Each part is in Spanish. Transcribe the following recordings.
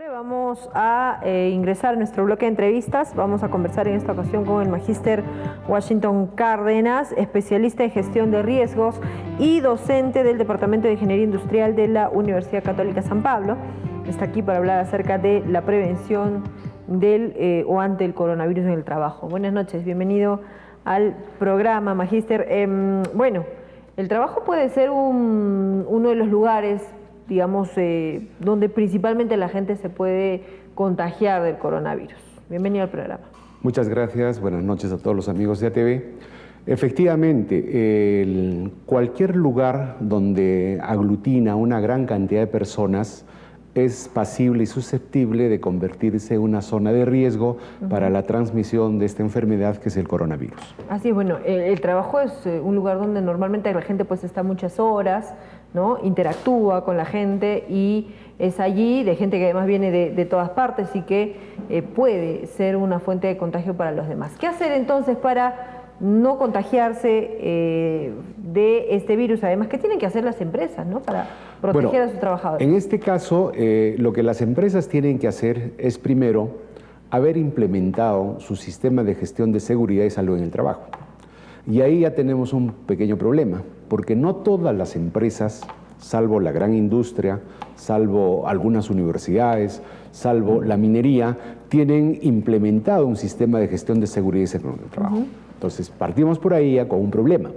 Vamos a ingresar a nuestro bloque de entrevistas. Vamos a conversar en esta ocasión con el magíster Washington Cárdenas, especialista en gestión de riesgos y docente del Departamento de Ingeniería Industrial de la Universidad Católica San Pablo. Está aquí para hablar acerca de la prevención del o ante el coronavirus en el trabajo. Buenas noches, bienvenido al programa, magíster. Bueno, el trabajo puede ser uno de los lugares, digamos, donde principalmente la gente se puede contagiar del coronavirus. Bienvenido al programa. Muchas gracias, buenas noches a todos los amigos de ATV. Efectivamente, cualquier lugar donde aglutina una gran cantidad de personas es pasible y susceptible de convertirse en una zona de riesgo para la transmisión de esta enfermedad que es el coronavirus. Así es, bueno, el trabajo es un lugar donde normalmente la gente pues está muchas horas, ¿no? Interactúa con la gente y es allí de gente que además viene de todas partes y que puede ser una fuente de contagio para los demás. ¿Qué hacer entonces para no contagiarse de este virus? Además, ¿qué tienen que hacer las empresas, ¿no? Para proteger a sus trabajadores? En este caso, lo que las empresas tienen que hacer es primero haber implementado su sistema de gestión de seguridad y salud en el trabajo. Y ahí ya tenemos un pequeño problema, porque no todas las empresas, salvo la gran industria, salvo algunas universidades, salvo la minería, tienen implementado un sistema de gestión de seguridad y salud en el trabajo. Entonces, partimos por ahí ya con un problema.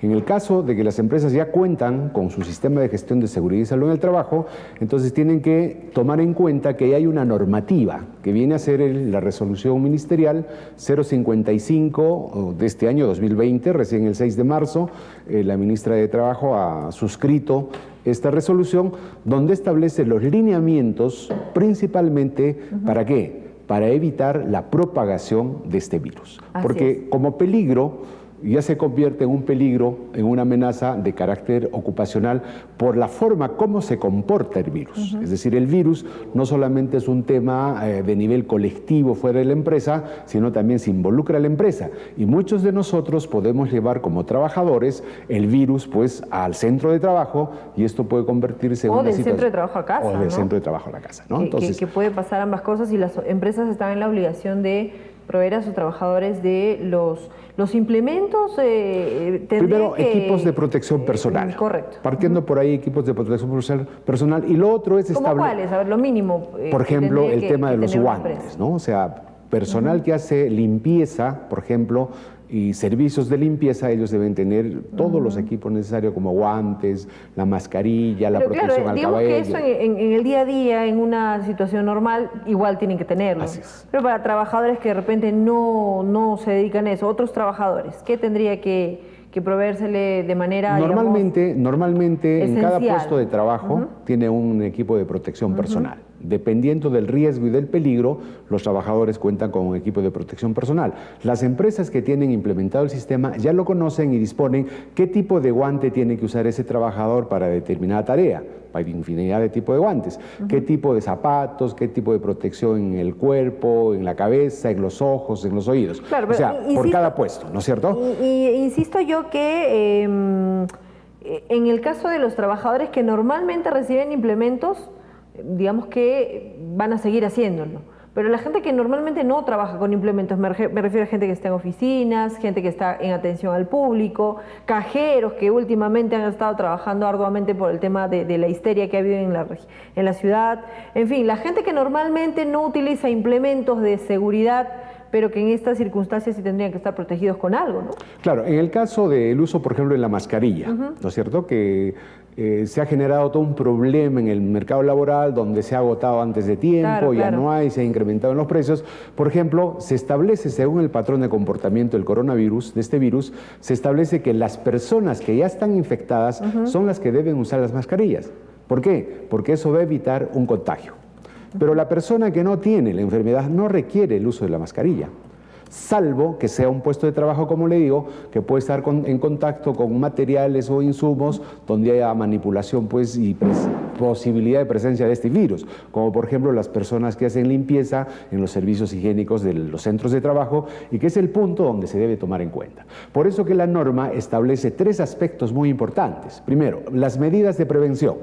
En el caso de que las empresas ya cuentan con su sistema de gestión de seguridad y salud en el trabajo, entonces tienen que tomar en cuenta que hay una normativa que viene a ser la resolución ministerial 055 de este año 2020, recién el 6 de marzo, la ministra de Trabajo ha suscrito esta resolución donde establece los lineamientos principalmente ¿para qué? Para evitar la propagación de este virus. Porque como peligro ya se convierte en un peligro, en una amenaza de carácter ocupacional por la forma como se comporta el virus. Es decir, el virus no solamente es un tema de nivel colectivo fuera de la empresa, sino también se involucra a la empresa. Y muchos de nosotros podemos llevar como trabajadores el virus pues al centro de trabajo y esto puede convertirse en una situación... O del centro de trabajo a casa, O del centro de trabajo a la casa, ¿no? Entonces, que puede pasar ambas cosas y las empresas están en la obligación de proveer a sus trabajadores de los implementos. Primero, equipos de protección personal. Correcto. Partiendo por ahí, equipos de protección personal. Y lo otro es ¿Cómo cuáles? A ver, lo mínimo. Por ejemplo, el tema de los guantes, ¿no? O sea, personal que hace limpieza, por ejemplo, y servicios de limpieza, ellos deben tener todos los equipos necesarios como guantes, la mascarilla, la protección al cabello. Que eso en el día a día, en una situación normal, igual tienen que tenerlo. Así es. Pero para trabajadores que de repente no se dedican a eso, otros trabajadores, ¿qué tendría que proveérsele de manera, normalmente esencial? En cada puesto de trabajo tiene un equipo de protección personal. Dependiendo del riesgo y del peligro, los trabajadores cuentan con un equipo de protección personal. Las empresas que tienen implementado el sistema ya lo conocen y disponen qué tipo de guante tiene que usar ese trabajador para determinada tarea. Hay infinidad de tipos de guantes. Qué tipo de zapatos, qué tipo de protección en el cuerpo, en la cabeza, en los ojos, en los oídos. Claro, o sea, por cada puesto, ¿no es cierto? Y insisto yo que en el caso de los trabajadores que normalmente reciben implementos, digamos que van a seguir haciéndolo. Pero la gente que normalmente no trabaja con implementos, me refiero a gente que está en oficinas, gente que está en atención al público, cajeros que últimamente han estado trabajando arduamente por el tema de la histeria que ha habido en la ciudad. En fin, la gente que normalmente no utiliza implementos de seguridad, pero que en estas circunstancias sí tendrían que estar protegidos con algo, ¿no? Claro, en el caso del uso, por ejemplo, de la mascarilla, ¿no es cierto? Que se ha generado todo un problema en el mercado laboral donde se ha agotado antes de tiempo, ya no hay, se ha incrementado en los precios. Por ejemplo, se establece, según el patrón de comportamiento del coronavirus, de este virus, se establece que las personas que ya están infectadas son las que deben usar las mascarillas. ¿Por qué? Porque eso va a evitar un contagio. Pero la persona que no tiene la enfermedad no requiere el uso de la mascarilla, salvo que sea un puesto de trabajo, como le digo, que puede estar en contacto con materiales o insumos donde haya manipulación pues, y posibilidad de presencia de este virus, como por ejemplo las personas que hacen limpieza en los servicios higiénicos de los centros de trabajo y que es el punto donde se debe tomar en cuenta. Por eso que la norma establece tres aspectos muy importantes. Primero, las medidas de prevención.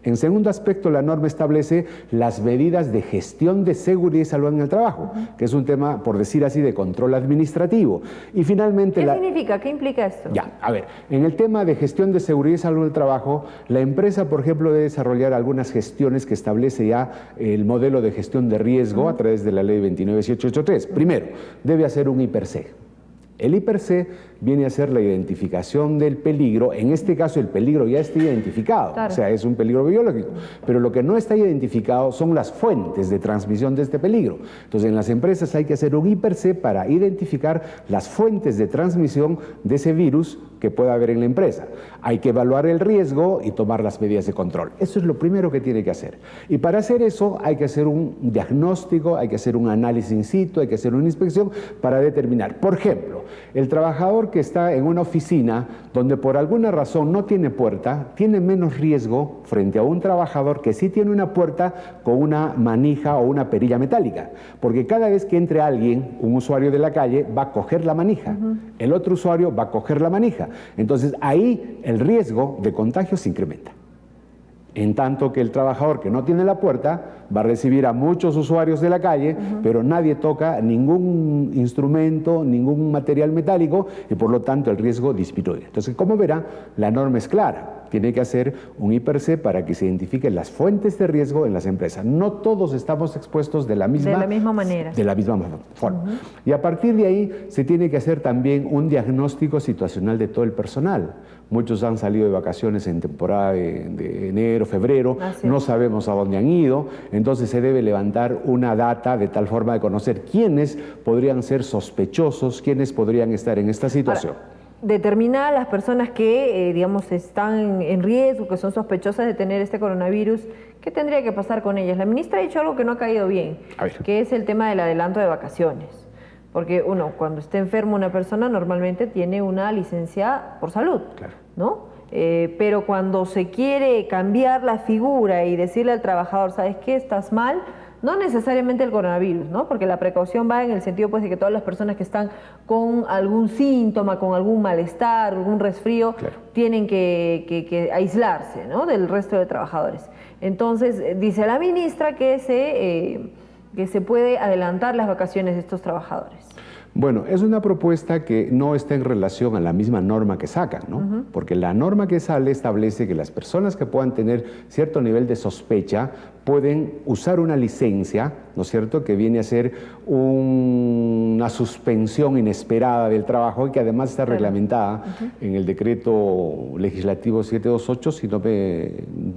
En segundo aspecto, la norma establece las medidas de gestión de seguridad y salud en el trabajo, que es un tema, por decir así, de control administrativo. Y finalmente... ¿Qué significa? ¿Qué implica esto? Ya, a ver, en el tema de gestión de seguridad y salud en el trabajo, la empresa, por ejemplo, debe desarrollar algunas gestiones que establece ya el modelo de gestión de riesgo a través de la ley 29883. Primero, debe hacer un I+C. El I+C viene a ser la identificación del peligro. En este caso el peligro ya está identificado, claro. O sea, es un peligro biológico, pero lo que no está identificado son las fuentes de transmisión de este peligro. Entonces en las empresas hay que hacer un I+C para identificar las fuentes de transmisión de ese virus que pueda haber en la empresa. Hay que evaluar el riesgo y tomar las medidas de control. Eso es lo primero que tiene que hacer. Y para hacer eso hay que hacer un diagnóstico, hay que hacer un análisis in situ, hay que hacer una inspección para determinar. Por ejemplo, el trabajador que está en una oficina donde por alguna razón no tiene puerta, tiene menos riesgo frente a un trabajador que sí tiene una puerta con una manija o una perilla metálica. Porque cada vez que entre alguien, un usuario de la calle, va a coger la manija. El otro usuario va a coger la manija. Entonces ahí el riesgo de contagio se incrementa. En tanto que el trabajador que no tiene la puerta va a recibir a muchos usuarios de la calle, pero nadie toca ningún instrumento, ningún material metálico y por lo tanto el riesgo disminuye. Entonces, como verá, la norma es clara. Tiene que hacer un I+C para que se identifiquen las fuentes de riesgo en las empresas. No todos estamos expuestos de la misma manera. De la misma forma. Y a partir de ahí se tiene que hacer también un diagnóstico situacional de todo el personal. Muchos han salido de vacaciones en temporada de enero, febrero, no sabemos a dónde han ido, entonces se debe levantar una data de tal forma de conocer quiénes podrían ser sospechosos, quiénes podrían estar en esta situación. Ahora, determinar a las personas que, digamos, están en riesgo, que son sospechosas de tener este coronavirus, ¿qué tendría que pasar con ellas? La ministra ha dicho algo que no ha caído bien, que es el tema del adelanto de vacaciones. Porque cuando está enfermo una persona normalmente tiene una licencia por salud, claro, ¿no? Pero cuando se quiere cambiar la figura y decirle al trabajador, ¿sabes qué? Estás mal, no necesariamente el coronavirus, ¿no? Porque la precaución va en el sentido pues, de que todas las personas que están con algún síntoma, con algún malestar, algún resfrío, claro, tienen que aislarse, ¿no? Del resto de trabajadores. Entonces, dice la ministra que se puede adelantar las vacaciones de estos trabajadores. Bueno, es una propuesta que no está en relación a la misma norma que sacan, ¿no? Porque la norma que sale establece que las personas que puedan tener cierto nivel de sospecha pueden usar una licencia, ¿no es cierto?, que viene a ser una suspensión inesperada del trabajo y que además está reglamentada en el decreto legislativo 728, si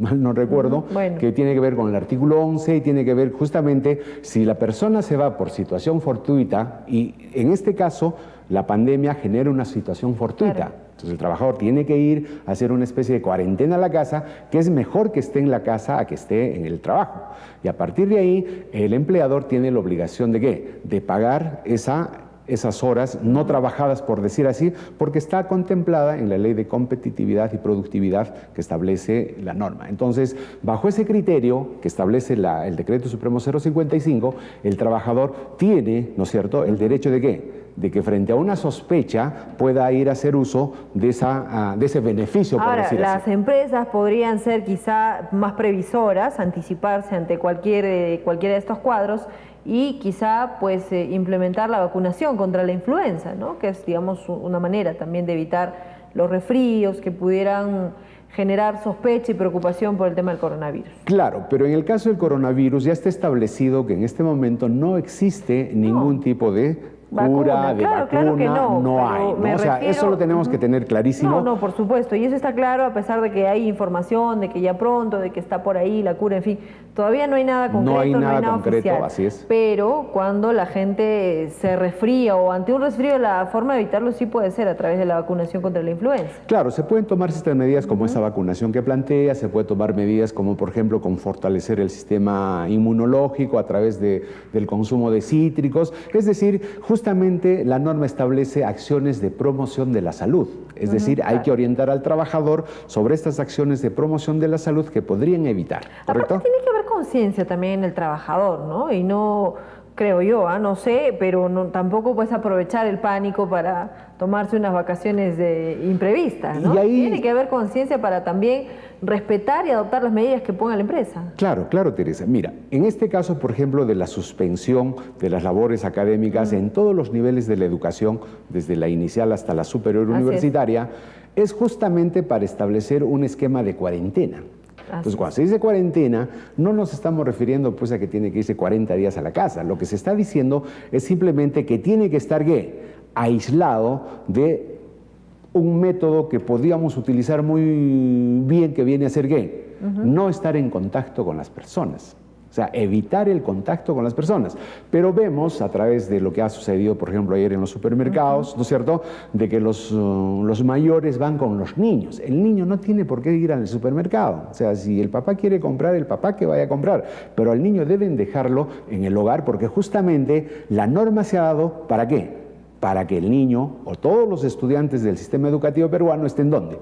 mal no recuerdo, que tiene que ver con el artículo 11 y tiene que ver justamente si la persona se va por situación fortuita y en este caso la pandemia genera una situación fortuita. Claro. Entonces el trabajador tiene que ir a hacer una especie de cuarentena a la casa, que es mejor que esté en la casa a que esté en el trabajo. Y a partir de ahí, el empleador tiene la obligación de ¿qué? De pagar esas horas no trabajadas, por decir así, porque está contemplada en la Ley de Competitividad y Productividad que establece la norma. Entonces, bajo ese criterio que establece el Decreto Supremo 055, el trabajador tiene, ¿no es cierto?, el derecho de ¿qué? De que frente a una sospecha pueda ir a hacer uso de ese beneficio, por decir así. Ahora, las empresas podrían ser quizá más previsoras, anticiparse ante cualquiera de estos cuadros y quizá pues implementar la vacunación contra la influenza, ¿no? Que es, digamos, una manera también de evitar los resfríos que pudieran generar sospecha y preocupación por el tema del coronavirus. Claro, pero en el caso del coronavirus ya está establecido que en este momento no existe ningún tipo de cura, de vacuna, claro que no hay, ¿no? O sea, eso lo tenemos que tener clarísimo. No, por supuesto, y eso está claro a pesar de que hay información, de que ya pronto, de que está por ahí la cura, en fin, todavía no hay nada concreto, no hay nada concreto, oficial, así es. Pero cuando la gente se resfría o ante un resfrío, la forma de evitarlo sí puede ser a través de la vacunación contra la influenza. Claro, se pueden tomar ciertas medidas como esa vacunación que plantea, se puede tomar medidas como, por ejemplo, con fortalecer el sistema inmunológico a través del consumo de cítricos, es decir, justamente la norma establece acciones de promoción de la salud, es decir, hay que orientar al trabajador sobre estas acciones de promoción de la salud que podrían evitar, ¿correcto? Aparte tiene que haber conciencia también en el trabajador, ¿no? Y no creo yo, no sé, pero tampoco puedes aprovechar el pánico para tomarse unas vacaciones imprevistas, ¿no? Y ahí, tiene que haber conciencia para también respetar y adoptar las medidas que ponga la empresa. Claro, claro, Teresa. Mira, en este caso, por ejemplo, de la suspensión de las labores académicas en todos los niveles de la educación, desde la inicial hasta la superior universitaria, es justamente para establecer un esquema de cuarentena. Entonces, cuando se dice cuarentena, no nos estamos refiriendo pues a que tiene que irse 40 días a la casa. Lo que se está diciendo es simplemente que tiene que estar aislado de un método que podríamos utilizar muy bien, que viene a ser no estar en contacto con las personas. O sea, evitar el contacto con las personas. Pero vemos a través de lo que ha sucedido, por ejemplo, ayer en los supermercados, ¿no es cierto?, de que los mayores van con los niños. El niño no tiene por qué ir al supermercado. O sea, si el papá quiere comprar, el papá que vaya a comprar. Pero al niño deben dejarlo en el hogar porque justamente la norma se ha dado, ¿para qué? Para que el niño o todos los estudiantes del sistema educativo peruano estén ¿dónde?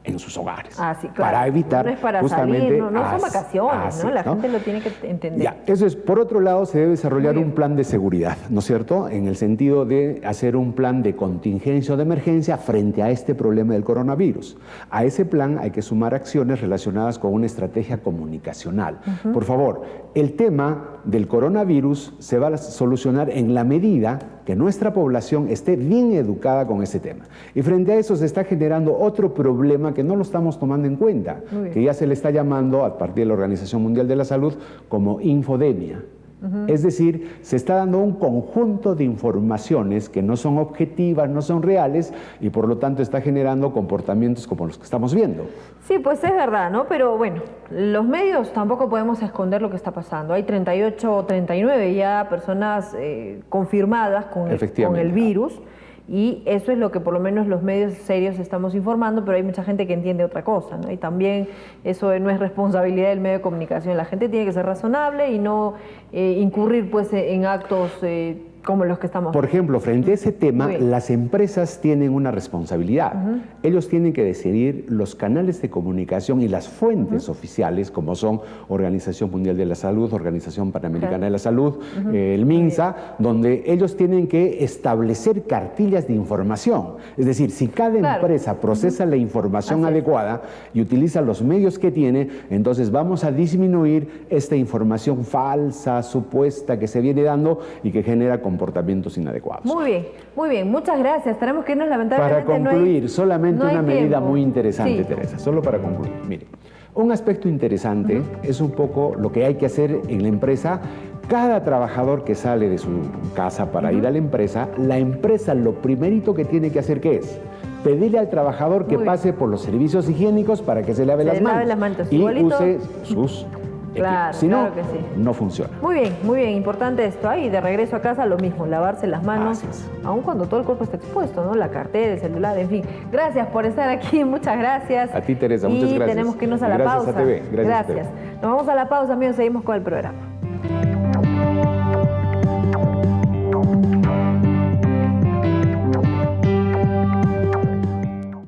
En sus hogares. Sí, claro. Para evitar no es para justamente salir, no son vacaciones, ¿no? La gente lo tiene que entender. Ya, eso es. Por otro lado, se debe desarrollar un plan de seguridad, ¿no es cierto? En el sentido de hacer un plan de contingencia o de emergencia frente a este problema del coronavirus. A ese plan hay que sumar acciones relacionadas con una estrategia comunicacional. Por favor, el tema del coronavirus se va a solucionar en la medida que nuestra población esté bien educada con ese tema. Y frente a eso se está generando otro problema que no lo estamos tomando en cuenta, que ya se le está llamando, a partir de la Organización Mundial de la Salud, como infodemia. Es decir, se está dando un conjunto de informaciones que no son objetivas, no son reales, y por lo tanto está generando comportamientos como los que estamos viendo. Sí, pues es verdad, ¿no? Pero bueno, los medios tampoco podemos esconder lo que está pasando. Hay 38 o 39 ya personas confirmadas con el virus. Y eso es lo que por lo menos los medios serios estamos informando, pero hay mucha gente que entiende otra cosa, ¿no? Y también eso no es responsabilidad del medio de comunicación. La gente tiene que ser razonable y no incurrir pues en actos como los que estamos Por ejemplo, frente a ese tema, las empresas tienen una responsabilidad. Ellos tienen que decidir los canales de comunicación y las fuentes oficiales, como son Organización Mundial de la Salud, Organización Panamericana de la Salud, el MINSA, donde ellos tienen que establecer cartillas de información. Es decir, si cada empresa procesa la información adecuada y utiliza los medios que tiene, entonces vamos a disminuir esta información falsa, supuesta, que se viene dando y que genera comportamientos inadecuados. Muy bien, muchas gracias. Tenemos que irnos, lamentablemente. Para concluir, solamente una medida tiempo. muy interesante, Teresa, solo para concluir. Mire, un aspecto interesante es un poco lo que hay que hacer en la empresa. Cada trabajador que sale de su casa para ir a la empresa lo primerito que tiene que hacer, ¿qué es? Pedirle al trabajador que pase por los servicios higiénicos para que se lave las manos y use sus Claro, si no, claro que sí. no funciona. Muy bien, importante esto. Y de regreso a casa lo mismo, lavarse las manos, aun cuando todo el cuerpo está expuesto, ¿no? La cartera, el celular, en fin. Gracias por estar aquí, muchas gracias. A ti, Teresa, muchas gracias. Y tenemos que irnos a la pausa. Gracias a TV. Gracias. Nos vamos a la pausa, amigos, seguimos con el programa.